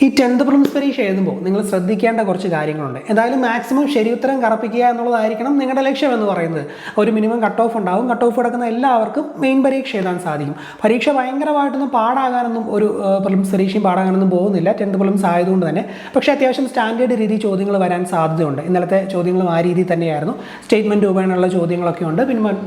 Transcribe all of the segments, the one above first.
ഈ 10th prelims പരീക്ഷ എഴുതുമ്പോൾ നിങ്ങൾ ശ്രദ്ധിക്കേണ്ട കുറച്ച് കാര്യങ്ങളുണ്ട്. എന്തായാലും മാക്സിമം ശരിയുത്തരം കറപ്പിക്കുക എന്നുള്ളതായിരിക്കണം നിങ്ങളുടെ ലക്ഷ്യം എന്ന് പറയുന്നത്. ഒരു മിനിമം കട്ട് ഓഫ് ഉണ്ടാവും. കട്ട് ഓഫ് കിടക്കുന്ന എല്ലാവർക്കും മെയിൻ പരീക്ഷ എഴുതാൻ സാധിക്കും. പരീക്ഷ ഭയങ്കരമായിട്ടൊന്നും പാടാകാനൊന്നും ഒരു പ്രിലിംസ് പരീക്ഷയും പാടാകാനൊന്നും പോകുന്നില്ല 10th പ്രിലിംസ് ആയതുകൊണ്ട് തന്നെ. പക്ഷേ അത്യാവശ്യം സ്റ്റാൻഡേർഡ് രീതി ചോദ്യങ്ങൾ വരാൻ സാധ്യതയുണ്ട്. ഇന്നലത്തെ ചോദ്യങ്ങളും ആ രീതി തന്നെയായിരുന്നു. സ്റ്റേറ്റ്മെൻറ്റ് രൂപേണയുള്ള ചോദ്യങ്ങളൊക്കെ ഉണ്ട്.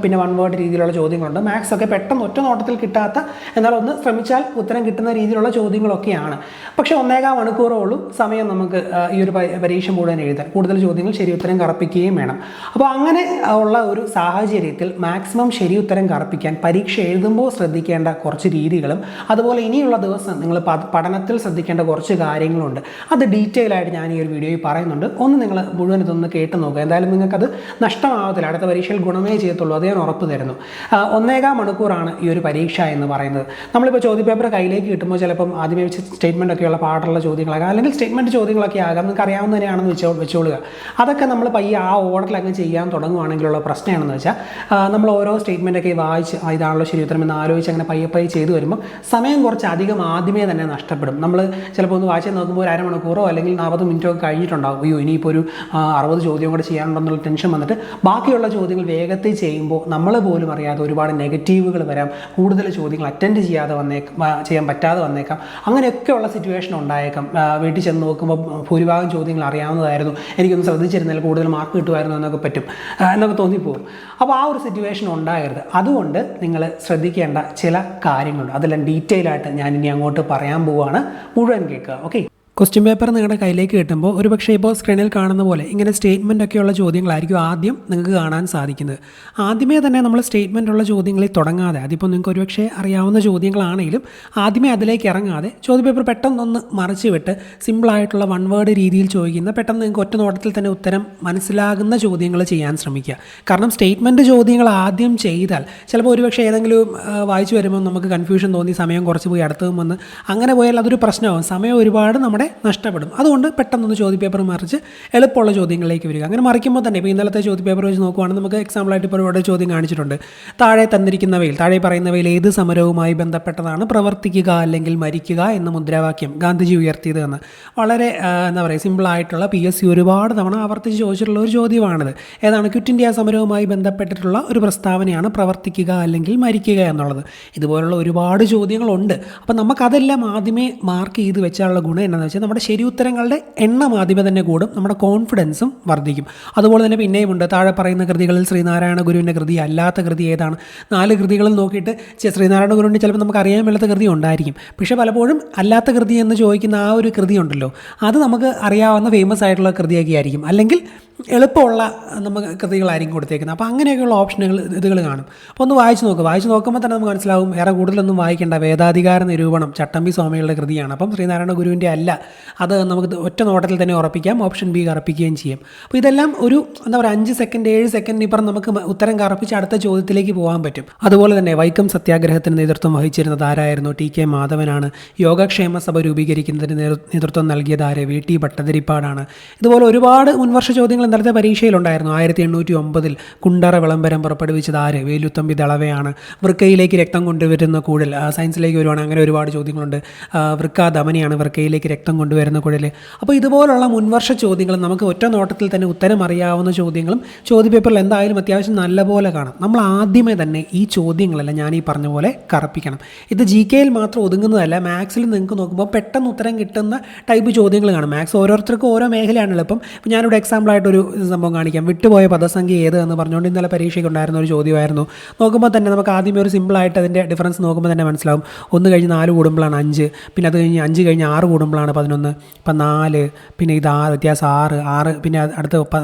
പിന്നെ വൺ വേർഡ് രീതിയിലുള്ള ചോദ്യങ്ങളുണ്ട്. മാത്സ് ഒക്കെ പെട്ടെന്ന് ഒറ്റ നോട്ടത്തിൽ കിട്ടാത്ത, എന്നാൽ ഒന്ന് ശ്രമിച്ചാൽ ഉത്തരം കിട്ടുന്ന രീതിയിലുള്ള ചോദ്യങ്ങളൊക്കെയാണ്. പക്ഷേ 1.25 മണിക്കൂറേ ഉള്ളൂ സമയം നമുക്ക് ഈ ഒരു പരീക്ഷ മുഴുവൻ എഴുതാൻ. കൂടുതൽ ചോദ്യങ്ങൾ ശരിയുത്തരം കറപ്പിക്കുകയും വേണം. അപ്പോൾ അങ്ങനെ ഉള്ള ഒരു സാഹചര്യത്തിൽ മാക്സിമം ശരിയുത്തരം കറപ്പിക്കാൻ പരീക്ഷ എഴുതുമ്പോൾ ശ്രദ്ധിക്കേണ്ട കുറച്ച് രീതികളും അതുപോലെ ഇനിയുള്ള ദിവസം നിങ്ങൾ പഠനത്തിൽ ശ്രദ്ധിക്കേണ്ട കുറച്ച് കാര്യങ്ങളുണ്ട്. അത് ഡീറ്റെയിൽ ആയിട്ട് ഞാൻ ഈ ഒരു വീഡിയോയിൽ പറയുന്നുണ്ട്. ഒന്ന് നിങ്ങൾ മുഴുവൻ ഇതൊന്ന് കേട്ട് നോക്കുക. എന്തായാലും നിങ്ങൾക്കത് നഷ്ടമാവത്തില്ല. അടുത്ത പരീക്ഷയിൽ ഗുണമേ ചെയ്യത്തുള്ളൂ. അത് ഞാൻ ഉറപ്പ് തരുന്നു. 1.25 മണിക്കൂറാണ് ഈ ഒരു പരീക്ഷ എന്ന് പറയുന്നത്. നമ്മളിപ്പോൾ ചോദ്യപേപ്പർ കയ്യിലേക്ക് കിട്ടുമ്പോൾ ചിലപ്പം ആദ്യമേ വെച്ച് സ്റ്റേറ്റ്മെൻ്റ് ഒക്കെയുള്ള പാടുള്ള ചോദ്യങ്ങളാകാം, അല്ലെങ്കിൽ സ്റ്റേറ്റ്മെൻറ്റ് ചോദ്യങ്ങളൊക്കെ ആകാം. നിങ്ങൾക്ക് അറിയാവുന്നതിനെയാണെന്ന് വെച്ചോളുക. അതൊക്കെ നമ്മൾ പയ്യെ ആ ഓർഡറിൽ അങ്ങ് ചെയ്യാൻ തുടങ്ങുവാണെങ്കിലുള്ള പ്രശ്നം എന്താണെന്ന് വെച്ചാൽ നമ്മൾ ഓരോ സ്റ്റേറ്റ്മെൻറ്റൊക്കെ വായിച്ച് ഇതാണല്ലോ ശരി ഉത്തരം എന്ന് ആലോചിച്ച് അങ്ങനെ പയ്യെ ചെയ്ത് വരുമ്പോൾ സമയം കുറച്ച് അധികം ആദ്യമേ തന്നെ നഷ്ടപ്പെടും. നമ്മൾ ചിലപ്പോൾ ഒന്ന് വായിച്ച് നോക്കുമ്പോൾ ഒരു അരമണിക്കൂറോ അല്ലെങ്കിൽ 40 മിനിറ്റോ ഒക്കെ കഴിഞ്ഞിട്ടുണ്ടാകും. അയ്യോ ഇനിയിപ്പോൾ ഒരു 60 ചോദ്യം കൂടെ ചെയ്യാനുണ്ടെന്നുള്ള ടെൻഷൻ വന്നിട്ട് ബാക്കിയുള്ള ചോദ്യങ്ങൾ വേഗത്തിൽ ചെയ്യുമ്പോൾ നമ്മൾ പോലും അറിയാതെ ഒരുപാട് നെഗറ്റീവുകൾ വരാം. കൂടുതൽ ചോദ്യങ്ങൾ അറ്റൻഡ് ചെയ്യാൻ പറ്റാതെ വന്നേക്കാം. അങ്ങനെയൊക്കെയുള്ള സിറ്റുവേഷൻ ഉണ്ടായേക്കാം. വീട്ടിൽ ചെന്ന് നോക്കുമ്പോൾ ഭൂരിഭാഗം ചോദ്യങ്ങൾ അറിയാവുന്നതായിരുന്നു, എനിക്കൊന്ന് ശ്രദ്ധിച്ചിരുന്നാൽ കൂടുതൽ മാർക്ക് കിട്ടുമായിരുന്നു എന്നൊക്കെ തോന്നിപ്പോകും. അപ്പോൾ ആ ഒരു സിറ്റുവേഷൻ ഉണ്ടാകരുത്. അതുകൊണ്ട് നിങ്ങൾ ശ്രദ്ധിക്കേണ്ട ചില കാര്യങ്ങളുണ്ട്. അതെല്ലാം ഡീറ്റെയിൽ ആയിട്ട് ഞാൻ ഇനി അങ്ങോട്ട് പറയാൻ പോവുകയാണ്. മുഴുവൻ കേൾക്കുക. ഓക്കെ. ക്വസ്റ്റ്യൻ പേപ്പർ നിങ്ങളുടെ കയ്യിലേക്ക് കിട്ടുമ്പോൾ ഒരുപക്ഷേ ഇപ്പോൾ സ്ക്രീനിൽ കാണുന്ന പോലെ ഇങ്ങനെ സ്റ്റേറ്റ്മെൻ്റ് ഒക്കെയുള്ള ചോദ്യങ്ങളായിരിക്കും ആദ്യം നിങ്ങൾക്ക് കാണാൻ സാധിക്കുന്നത്. ആദ്യമേ തന്നെ നമ്മൾ സ്റ്റേറ്റ്മെൻ്റ് ഉള്ള ചോദ്യങ്ങളിൽ തുടങ്ങാതെ, അതിപ്പോൾ നിങ്ങൾക്ക് ഒരുപക്ഷേ അറിയാവുന്ന ചോദ്യങ്ങളാണെങ്കിലും ആദ്യമേ അതിലേക്ക് ഇറങ്ങാതെ ചോദ്യപേപ്പർ പെട്ടെന്നൊന്ന് മറിച്ച് വിട്ട് സിമ്പിളായിട്ടുള്ള വൺ വേർഡ് രീതിയിൽ ചോദിക്കുന്ന, പെട്ടെന്ന് നിങ്ങൾക്ക് ഒറ്റ നോട്ടത്തിൽ തന്നെ ഉത്തരം മനസ്സിലാകുന്ന ചോദ്യങ്ങൾ ചെയ്യാൻ ശ്രമിക്കുക. കാരണം സ്റ്റേറ്റ്മെൻറ്റ് ചോദ്യങ്ങൾ ആദ്യം ചെയ്താൽ ചിലപ്പോൾ ഒരുപക്ഷേ ഏതെങ്കിലും വായിച്ചു വരുമ്പോൾ നമുക്ക് കൺഫ്യൂഷൻ തോന്നി സമയം കുറച്ച് പോയി അടുത്തതും വന്ന് അങ്ങനെ പോയാൽ അതൊരു പ്രശ്നമാകും. സമയം ഒരുപാട് നമ്മുടെ നഷ്ടപ്പെടും. അതുകൊണ്ട് പെട്ടെന്നൊന്ന് ചോദ്യപേപ്പർ മറിച്ച് എളുപ്പമുള്ള ചോദ്യങ്ങളിലേക്ക് വരിക. അങ്ങനെ മറിക്കുമ്പോൾ തന്നെ ഇപ്പോൾ ഇന്നലത്തെ ചോദ്യപേപ്പർ വെച്ച് നോക്കുവാണെങ്കിൽ നമുക്ക് എക്സാമ്പിളായിട്ട് ഇപ്പോൾ ഇവിടെ ചോദ്യം കാണിച്ചിട്ടുണ്ട്. താഴെ പറയുന്നവയിൽ ഏത് സമരവുമായി ബന്ധപ്പെട്ടതാണ് പ്രവർത്തിക്കുക അല്ലെങ്കിൽ മരിക്കുക എന്ന മുദ്രാവാക്യം ഗാന്ധിജി ഉയർത്തിയത് എന്ന്. വളരെ സിമ്പിളായിട്ടുള്ള PSC ഒരുപാട് തവണ ആവർത്തിച്ച് ചോദിച്ചിട്ടുള്ള ഒരു ചോദ്യമാണിത്. ഏതാണ്? ക്വിറ്റ് ഇന്ത്യ സമരവുമായി ബന്ധപ്പെട്ടിട്ടുള്ള ഒരു പ്രസ്താവനയാണ് പ്രവർത്തിക്കുക അല്ലെങ്കിൽ മരിക്കുക എന്നുള്ളത്. ഇതുപോലുള്ള ഒരുപാട് ചോദ്യങ്ങളുണ്ട്. അപ്പോൾ നമുക്കതെല്ലാം ആദ്യമേ മാർക്ക് ചെയ്ത് വെച്ചാലുള്ള ഗുണം എന്താണെന്ന് വെച്ചാൽ നമ്മുടെ ശരി ഉത്തരങ്ങളുടെ എണ്ണം ആദ്യമേ തന്നെ കൂടും, നമ്മുടെ കോൺഫിഡൻസും വർദ്ധിക്കും. അതുപോലെ തന്നെ പിന്നെയുമുണ്ട്, താഴെ പറയുന്ന കൃതികളിൽ ശ്രീനാരായണ ഗുരുവിൻ്റെ കൃതി അല്ലാത്ത കൃതി ഏതാണ്? 4 കൃതികളിൽ നോക്കിയിട്ട് ശ്രീനാരായണ ഗുരുവിൻ്റെ ചിലപ്പോൾ നമുക്ക് അറിയാൻ മേലാത്ത കൃതി ഉണ്ടായിരിക്കും. പക്ഷേ പലപ്പോഴും അല്ലാത്ത കൃതി എന്ന് ചോദിക്കുന്ന ആ ഒരു കൃതി ഉണ്ടല്ലോ, അത് നമുക്ക് അറിയാവുന്ന ഫേമസ് ആയിട്ടുള്ള കൃതിയൊക്കെ ആയിരിക്കും, അല്ലെങ്കിൽ എളുപ്പമുള്ള നമുക്ക് കൃതികളായിരിക്കും കൊടുത്തേക്കുന്നത്. അപ്പോൾ അങ്ങനെയൊക്കെയുള്ള ഇതുകൾ കാണും. അപ്പോൾ ഒന്ന് വായിച്ച് നോക്കുമ്പോൾ തന്നെ നമുക്ക് മനസ്സിലാവും ഏറെ കൂടുതലൊന്നും വായിക്കേണ്ട. വേദാധികാര നിരൂപണം ചട്ടമ്പി സ്വാമികളുടെ കൃതിയാണ്. അപ്പം ശ്രീനാരായണ ഗുരുവിൻ്റെ അല്ല. അത് നമുക്ക് ഒറ്റ നോട്ടത്തിൽ തന്നെ ഉറപ്പിക്കാം. ഓപ്ഷൻ ബി കറപ്പിക്കുകയും ചെയ്യും. അപ്പോൾ ഇതെല്ലാം ഒരു 5 സെക്കൻഡ് 7 സെക്കൻഡ് ഇപ്പുറം നമുക്ക് ഉത്തരം കറപ്പിച്ച് അടുത്ത ചോദ്യത്തിലേക്ക് പോകാൻ പറ്റും. അതുപോലെ തന്നെ വൈക്കം സത്യാഗ്രഹത്തിന് നേതൃത്വം വഹിച്ചിരുന്നത് ആരായിരുന്നു? TK മാധവനാണ്. യോഗക്ഷേമ സഭ രൂപീകരിക്കുന്നതിന് നേതൃത്വം നൽകിയത് ആര്? VT ഭട്ടതിരിപ്പാടാണ്. ഇതുപോലെ ഒരുപാട് മുൻവർഷ ചോദ്യങ്ങൾ ഇന്നലത്തെ പരീക്ഷയിലുണ്ടായിരുന്നു. 1809 കുണ്ടറ വിളംബരം പുറപ്പെടുവിച്ചത് ആര്? വേലുത്തമ്പി ദളവയാണ്. വൃക്കയിലേക്ക് രക്തം കൊണ്ടുവരുന്ന കുഴൽ, സയൻസിലേക്ക് വരുവാണ്. അങ്ങനെ ഒരുപാട് ചോദ്യങ്ങളുണ്ട്. വൃക്ക ധമനിയാണ് വൃക്കയിലേക്ക് രക്തം കൊണ്ടുവരുന്ന കുഴൽ. അപ്പോൾ ഇതുപോലുള്ള മുൻവർഷ ചോദ്യങ്ങൾ നമുക്ക് ഒറ്റ നോട്ടത്തിൽ തന്നെ ഉത്തരം അറിയാവുന്ന ചോദ്യങ്ങളും ചോദ്യപേപ്പറിൽ എന്തായാലും അത്യാവശ്യം നല്ലപോലെ കാണാം. നമ്മൾ ആദ്യമേ തന്നെ ഈ ചോദ്യങ്ങളെല്ലാം ഞാൻ ഈ പറഞ്ഞ പോലെ കറപ്പിക്കണം. ഇത് GKയിൽ മാത്രം ഒതുങ്ങുന്നതല്ല. മാത്സിൽ നിങ്ങൾക്ക് നോക്കുമ്പോൾ പെട്ടെന്ന് ഉത്തരം കിട്ടുന്ന ടൈപ്പ് ചോദ്യങ്ങൾ കാണും. മാത്സ് ഓരോരുത്തർക്കും ഓരോ മേഖലയാണല്ലോ. ഇപ്പം ഞാനിവിടെ എക്സാമ്പിളായിട്ടൊരു സംഭവം കാണിക്കാം. വിട്ടുപോയ പദസംഖ്യ ഏത് എന്ന് പറഞ്ഞുകൊണ്ട് ഇന്നലെ പരീക്ഷയ്ക്ക് ഉണ്ടായിരുന്ന ഒരു ചോദ്യമായിരുന്നു. നോക്കുമ്പോൾ തന്നെ നമുക്ക് ആദ്യമേ ഒരു സിമ്പിളായിട്ട് അതിൻ്റെ ഡിഫറൻസ് നോക്കുമ്പോൾ തന്നെ മനസ്സിലാവും. 1 കഴിഞ്ഞ് 4 കൂടുമ്പോഴാണ് 5, പിന്നെ അത് കഴിഞ്ഞ് 5 കഴിഞ്ഞ് 6 കൂടുമ്പോഴാണ് 11, ഇപ്പം 4, പിന്നെ ഇത് 6, വ്യത്യാസം 6, പിന്നെ അടുത്ത്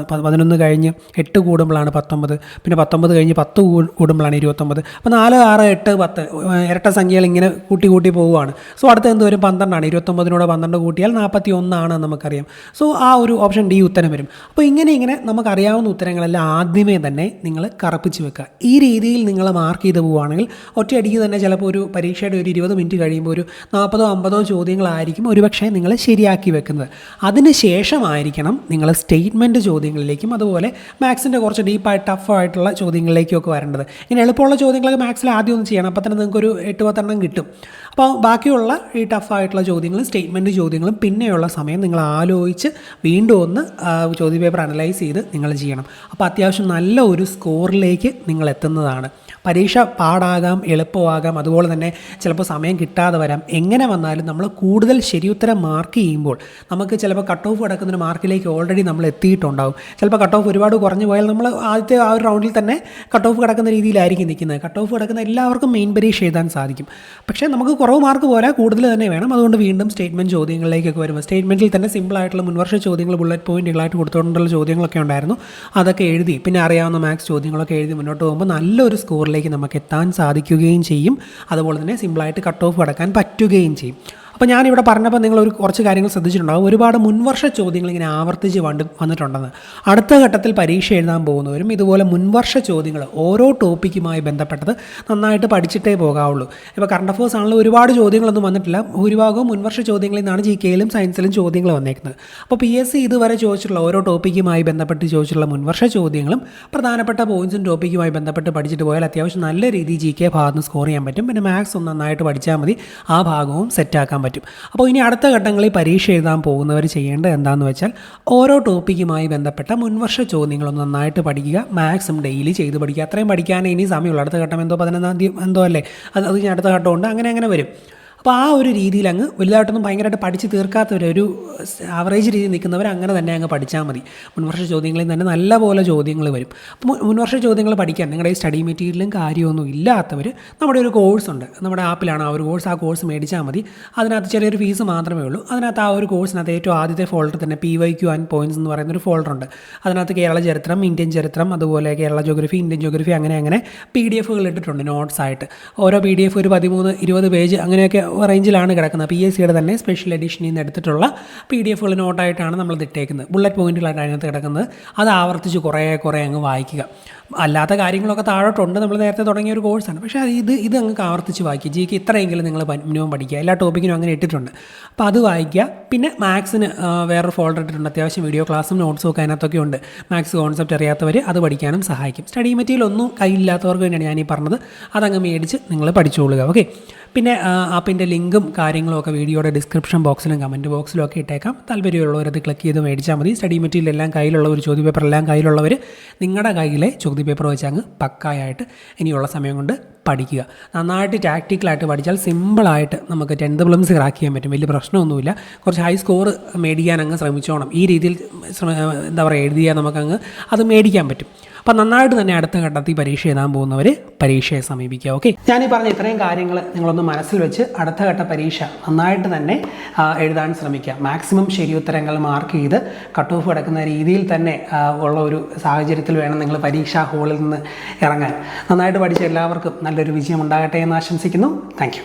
11 കഴിഞ്ഞ് 8 കൂടുമ്പോഴാണ് 19, പിന്നെ 19 കഴിഞ്ഞ് 10 കൂടുമ്പോഴാണ് 29. അപ്പോൾ 4, 6, 8, 10 ഇരട്ട സംഖ്യകൾ ഇങ്ങനെ കൂട്ടി പോവുകയാണ്. സോ അടുത്ത എന്ത് വരും? 12ആണ്. 29നോട് 12 കൂട്ടിയാൽ 41 ആണ് നമുക്കറിയാം. സോ ആ ഒരു ഓപ്ഷൻ ഡി ഉത്തരം വരും. അപ്പോൾ ഇങ്ങനെ നമുക്കറിയാവുന്ന ഉത്തരങ്ങളെല്ലാം ആദ്യമേ തന്നെ നിങ്ങൾ കറപ്പിച്ച് വെക്കുക. ഈ രീതിയിൽ നിങ്ങൾ മാർക്ക് ചെയ്ത് പോവുകയാണെങ്കിൽ ഒറ്റയടിക്ക് തന്നെ ചിലപ്പോൾ ഒരു പരീക്ഷയുടെ ഒരു 20 മിനിറ്റ് കഴിയുമ്പോൾ ഒരു 40-50 ചോദ്യങ്ങളായിരിക്കും ഒരുപക്ഷേ നിങ്ങൾ ശരിയാക്കി വെക്കുന്നത്. അതിന് ശേഷമായിരിക്കണം നിങ്ങൾ സ്റ്റേറ്റ്മെൻറ്റ് ചോദ്യങ്ങളിലേക്കും അതുപോലെ മാത്സിൻ്റെ കുറച്ച് ഡീപ്പായി ടഫായിട്ടുള്ള ചോദ്യങ്ങളിലേക്കും ഒക്കെ വരേണ്ടത്. ഇങ്ങനെ എളുപ്പമുള്ള ചോദ്യങ്ങളൊക്കെ മാത്സിൽ ആദ്യം ഒന്ന് ചെയ്യണം, അപ്പോൾ തന്നെ നിങ്ങൾക്കൊരു 8-10 കിട്ടും. അപ്പോൾ ബാക്കിയുള്ള ഈ ടഫായിട്ടുള്ള ചോദ്യങ്ങളും സ്റ്റേറ്റ്മെൻറ്റ് ചോദ്യങ്ങളും പിന്നെയുള്ള സമയം നിങ്ങൾ ആലോചിച്ച് വീണ്ടും ഒന്ന് ചോദ്യപേപ്പർ അനലൈസ് ചെയ്ത് നിങ്ങൾ ചെയ്യണം. അപ്പോൾ അത്യാവശ്യം നല്ല ഒരു സ്കോറിലേക്ക് നിങ്ങൾ എത്തുന്നതാണ്. പരീക്ഷ പാടാകാം, എളുപ്പമാകാം, അതുപോലെ തന്നെ ചിലപ്പോൾ സമയം കിട്ടാതെ വരാം. എങ്ങനെ വന്നാലും നമ്മൾ കൂടുതൽ ശരിയുത്തരം മാർക്ക് ചെയ്യുമ്പോൾ നമുക്ക് ചിലപ്പോൾ കട്ട് ഓഫ് കിടക്കുന്നൊരു മാർക്കിലേക്ക് ഓൾറെഡി നമ്മൾ എത്തിയിട്ടുണ്ടാകും. ചിലപ്പോൾ കട്ട് ഓഫ് ഒരുപാട് കുറഞ്ഞു പോയാൽ നമ്മൾ ആദ്യത്തെ ആ ഒരു റൗണ്ടിൽ തന്നെ കട്ട് ഓഫ് കിടക്കുന്ന രീതിയിലായിരിക്കും നിൽക്കുന്നത്. കട്ട് ഓഫ് കിടക്കുന്ന എല്ലാവർക്കും മെയിൻ പരീക്ഷ എഴുതാൻ സാധിക്കും. പക്ഷേ നമുക്ക് കുറവ് മാർക്ക് പോരാ, കൂടുതൽ തന്നെ വേണം. അതുകൊണ്ട് വീണ്ടും സ്റ്റേറ്റ്മെൻറ്റ് ചോദ്യങ്ങളിലേക്കൊക്കെ വരുമ്പോൾ സ്റ്റേറ്റ്മെൻറ്റിൽ തന്നെ സിമ്പിളായിട്ടുള്ള മുൻവർഷ ചോദ്യങ്ങൾ ബുള്ളറ്റ് പോയിന്റുകളായിട്ട് കൊടുത്തുകൊണ്ടുള്ള ചോദ്യങ്ങളൊക്കെ ഉണ്ടായിരുന്നു. അതൊക്കെ എഴുതി പിന്നെ അറിയാവുന്ന മാത്സ് ചോദ്യങ്ങളൊക്കെ എഴുതി മുന്നോട്ട് പോകുമ്പോൾ നല്ലൊരു സ്കോറിലേക്ക് നമുക്ക് എത്താൻ സാധിക്കുകയും ചെയ്യും. അതുപോലെ തന്നെ സിമ്പിളായിട്ട് കട്ട് ഓഫ് കടക്കാൻ പറ്റുകയും ചെയ്യും. അപ്പോൾ ഞാനിവിടെ പറഞ്ഞപ്പോൾ നിങ്ങൾ കുറച്ച് കാര്യങ്ങൾ ശ്രദ്ധിച്ചിട്ടുണ്ടാകും. ഒരുപാട് മുൻവർഷ ചോദ്യങ്ങൾ ഇങ്ങനെ ആവർത്തിച്ച് വന്നിട്ടുണ്ടെന്ന്. അടുത്ത ഘട്ടത്തിൽ പരീക്ഷ എഴുതാൻ പോകുന്നവരും ഇതുപോലെ മുൻവർഷ ചോദ്യങ്ങൾ ഓരോ ടോപ്പിക്കുമായി ബന്ധപ്പെട്ടത് നന്നായിട്ട് പഠിച്ചിട്ടേ പോകാവുള്ളൂ. ഇപ്പോൾ കറണ്ട് അഫേഴ്സ് ആണെങ്കിലും ഒരുപാട് ചോദ്യങ്ങളൊന്നും വന്നിട്ടില്ല. ഭൂരിഭാഗവും മുൻവർഷ ചോദ്യങ്ങളിൽ നിന്നാണ് GK-യിലും സയൻസിലും ചോദ്യങ്ങൾ വന്നേക്കുന്നത്. അപ്പോൾ PSC ഇതുവരെ ചോദിച്ചിട്ടുള്ള ഓരോ ടോപ്പിക്കുമായി ബന്ധപ്പെട്ട് ചോദിച്ചിട്ടുള്ള മുൻവർഷ ചോദ്യങ്ങളും പ്രധാനപ്പെട്ട പോയിൻറ്റ്സും ടോപ്പിക്കുമായി ബന്ധപ്പെട്ട് പഠിച്ചിട്ട് പോയാൽ അത്യാവശ്യം നല്ല രീതിയിൽ GK ഭാഗത്ത് നിന്ന് സ്കോർ ചെയ്യാൻ പറ്റും. പിന്നെ മാത്സ് ഒന്ന് നന്നായിട്ട് പഠിച്ചാൽ മതി, ആ ഭാഗവും സെറ്റാക്കാൻ പറ്റും. അപ്പോൾ ഇനി അടുത്ത ഘട്ടങ്ങളിൽ പരീക്ഷ എഴുതാൻ പോകുന്നവർ ചെയ്യേണ്ടത് എന്താണെന്ന് വെച്ചാൽ ഓരോ ടോപ്പിക്കുമായി ബന്ധപ്പെട്ട മുൻവർഷ ചോദ്യങ്ങളൊന്ന് നന്നായിട്ട് പഠിക്കുക. മാത്സും ഡെയിലി ചെയ്ത് പഠിക്കുക. അത്രയും പഠിക്കാനേ ഇനി സമയമുള്ളൂ. അടുത്ത ഘട്ടം 11-ാം തീയതി അല്ലേ, അത് ഇനി അടുത്ത ഘട്ടമുണ്ട്. അങ്ങനെ വരും. അപ്പോൾ ആ ഒരു രീതിയിൽ അങ്ങ് വലുതായിട്ടൊന്നും ഭയങ്കരമായിട്ട് പഠിച്ച് തീർക്കാത്തവർ, ഒരു ആവറേജ് രീതിയിൽ നിൽക്കുന്നവർ അങ്ങനെ തന്നെ അങ്ങ് പഠിച്ചാൽ മതി. മുൻവർഷ ചോദ്യങ്ങളിൽ തന്നെ നല്ലപോലെ ചോദ്യങ്ങൾ വരും. അപ്പോൾ മുൻവർഷ ചോദ്യങ്ങൾ പഠിക്കാൻ നിങ്ങളുടെ ഈ സ്റ്റഡി മെറ്റീരിയലും കാര്യമൊന്നും ഇല്ലാത്തവർ നമ്മുടെ ഒരു കോഴ്സുണ്ട്, നമ്മുടെ ആപ്പിലാണ് ആ ഒരു കോഴ്സ്. ആ കോഴ്സ് മേടിച്ചാൽ മതി. അതിനകത്ത് ചെറിയൊരു ഫീസ് മാത്രമേ ഉള്ളൂ. അതിനകത്ത് ആ ഒരു കോഴ്സിനകത്ത് ഏറ്റവും ആദ്യത്തെ ഫോൾഡർ തന്നെ PYQ ആൻഡ് പോയിൻറ്റ്സ് എന്ന് പറയുന്നൊരു ഫോൾഡറുണ്ട്. അതിനകത്ത് കേരള ചരിത്രം, ഇന്ത്യൻ ചരിത്രം, അതുപോലെ കേരള ജോഗ്രഫി, ഇന്ത്യൻ ജോഗ്രഫി, അങ്ങനെ PDF-കൾ ഇട്ടിട്ടുണ്ട് നോട്ട്സായിട്ട്. ഓരോ PDF ഒരു 13-20 പേജ് അങ്ങനെയൊക്കെ റേഞ്ചിലാണ് കിടക്കുന്നത്. PSCയുടെ തന്നെ സ്പെഷ്യൽ എഡിഷനിൽ നിന്ന് എടുത്തിട്ടുള്ള PDF-കൾ നോട്ടായിട്ടാണ് നമ്മളിത് ഇട്ടേക്കുന്നത്. ബുള്ളറ്റ് പോയിന്റുകളായിട്ട് അതിനകത്ത് കിടക്കുന്നത്. അത് ആവർത്തിച്ച് കുറേ അങ്ങ് വായിക്കുക. അല്ലാത്ത കാര്യങ്ങളൊക്കെ താഴോട്ടുണ്ട്. നമ്മൾ നേരത്തെ തുടങ്ങിയ ഒരു കോഴ്സാണ്. പക്ഷേ ഇത് അങ്ങ് ആവർത്തിച്ച് വായിക്കുക. GK ഇത്രയെങ്കിലും നിങ്ങൾ മിനിമം പഠിക്കുക. എല്ലാ ടോപ്പിക്കിനും അങ്ങനെ ഇട്ടിട്ടുണ്ട്. അപ്പോൾ അത് വായിക്കുക. പിന്നെ മാത്സിന് വേറൊരു ഫോൾഡർ ഇട്ടിട്ടുണ്ട്. അത്യാവശ്യം വീഡിയോ ക്ലാസ്സും നോട്ട്സും ഒക്കെ അതിനകത്തൊക്കെ ഉണ്ട്. മാത്സ് കോൺസെപ്റ്റ് അറിയാത്തവർ അത് പഠിക്കാനും സഹായിക്കും. സ്റ്റഡി മെറ്റീരിയൽ ഒന്നും കയ്യിലില്ലാത്തവർക്ക് വേണ്ടിയാണ് ഞാനീ പറഞ്ഞത്. അതങ്ങ് മേടിച്ച് നിങ്ങൾ പഠിച്ചോളുക. ഓക്കെ. പിന്നെ ആപ്പിൻ്റെ ലിങ്കും കാര്യങ്ങളും ഒക്കെ വീഡിയോയുടെ ഡിസ്ക്രിപ്ഷൻ ബോക്സിലും കമൻറ്റ് ബോക്സിലും ഒക്കെ ഇട്ടേക്കാം. താല്പര്യമുള്ളവരത് ക്ലിക്ക് ചെയ്ത് മേടിച്ചാൽ മതി. സ്റ്റഡി മെറ്റീരിയൽ എല്ലാം കയ്യിലുള്ളവർ, ചോദ്യപേപ്പർ എല്ലാം കയ്യിലുള്ളവർ നിങ്ങളുടെ കയ്യിലെ ചോദ്യപേപ്പർ വെച്ച് അങ്ങ് പക്കായായിട്ട് ഇനിയുള്ള സമയം കൊണ്ട് പഠിക്കുക. നന്നായിട്ട് ടാക്റ്റിക്കലായിട്ട് പഠിച്ചാൽ സിമ്പിളായിട്ട് നമുക്ക് 10th പ്രിലിംസ് ക്രാക്ക് ചെയ്യാൻ പറ്റും. വലിയ പ്രശ്നമൊന്നുമില്ല. കുറച്ച് ഹൈ സ്കോർ മേടിക്കാൻ അങ്ങ് ശ്രമിച്ചോണം. ഈ രീതിയിൽ എഴുതിയാൽ നമുക്കങ്ങ് അത് മേടിക്കാൻ പറ്റും. അപ്പോൾ നന്നായിട്ട് തന്നെ അടുത്ത ഘട്ടത്തിൽ പരീക്ഷ എഴുതാൻ പോകുന്നവർ പരീക്ഷയെ സമീപിക്കുക. ഓക്കെ. ഞാനീ പറഞ്ഞ ഇത്രയും കാര്യങ്ങൾ നിങ്ങളൊന്ന് മനസ്സിൽ വെച്ച് അടുത്ത ഘട്ട പരീക്ഷ നന്നായിട്ട് തന്നെ എഴുതാൻ ശ്രമിക്കുക. മാക്സിമം ശരിയുത്തരങ്ങൾ മാർക്ക് ചെയ്ത് കട്ട് ഓഫ് കിടക്കുന്ന രീതിയിൽ തന്നെ ഉള്ള ഒരു സാഹചര്യത്തിൽ വേണം നിങ്ങൾ പരീക്ഷാ ഹാളിൽ നിന്ന് ഇറങ്ങാൻ. നന്നായിട്ട് പഠിച്ച എല്ലാവർക്കും നല്ലൊരു വിജയം ഉണ്ടാകട്ടെ എന്ന് ആശംസിക്കുന്നു. Thank you.